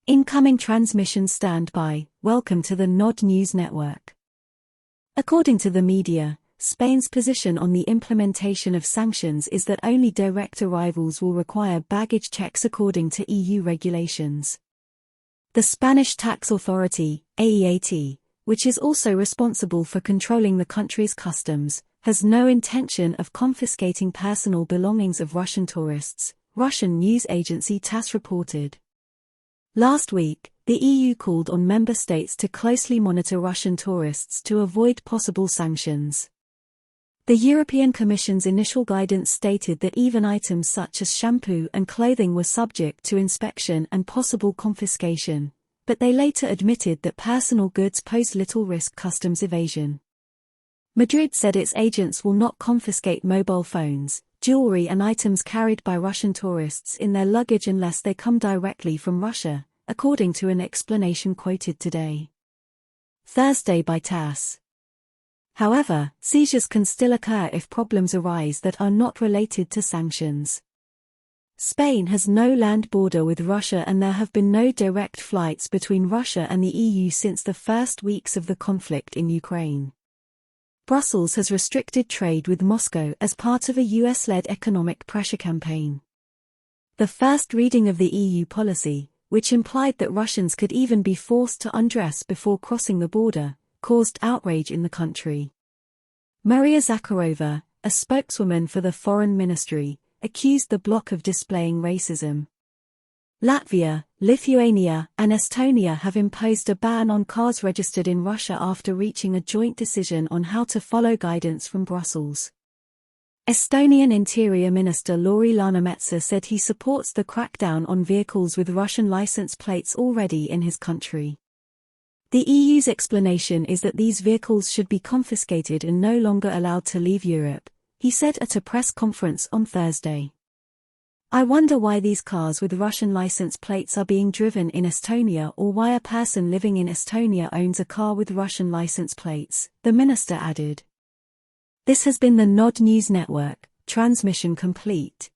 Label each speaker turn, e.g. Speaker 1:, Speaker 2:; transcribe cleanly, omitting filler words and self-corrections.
Speaker 1: Incoming transmission standby. Welcome to the Nod News Network. According to the media, Spain's position on the implementation of sanctions is that only direct arrivals will require baggage checks according to EU regulations. The Spanish tax authority, AEAT, which is also responsible for controlling the country's customs, has no intention of confiscating personal belongings of Russian tourists, Russian news agency TASS reported. Last week, the EU called on member states to closely monitor Russian tourists to avoid possible sanctions. The European Commission's initial guidance stated that even items such as shampoo and clothing were subject to inspection and possible confiscation, but they later admitted that personal goods pose little risk customs evasion. Madrid said its agents will not confiscate mobile phones, jewelry and items carried by Russian tourists in their luggage unless they come directly from Russia, according to an explanation quoted today, Thursday by TASS. However, seizures can still occur if problems arise that are not related to sanctions. Spain has no land border with Russia and there have been no direct flights between Russia and the EU since the first weeks of the conflict in Ukraine. Brussels has restricted trade with Moscow as part of a US-led economic pressure campaign. The first reading of the EU policy, which implied that Russians could even be forced to undress before crossing the border, caused outrage in the country. Maria Zakharova, a spokeswoman for the Foreign Ministry, accused the bloc of displaying racism. Latvia, Lithuania, and Estonia have imposed a ban on cars registered in Russia after reaching a joint decision on how to follow guidance from Brussels. Estonian Interior Minister Lauri Läänemetsa said he supports the crackdown on vehicles with Russian license plates already in his country. The EU's explanation is that these vehicles should be confiscated and no longer allowed to leave Europe, he said at a press conference on Thursday. I wonder why these cars with Russian license plates are being driven in Estonia or why a person living in Estonia owns a car with Russian license plates, the minister added. This has been the Nod News Network, transmission complete.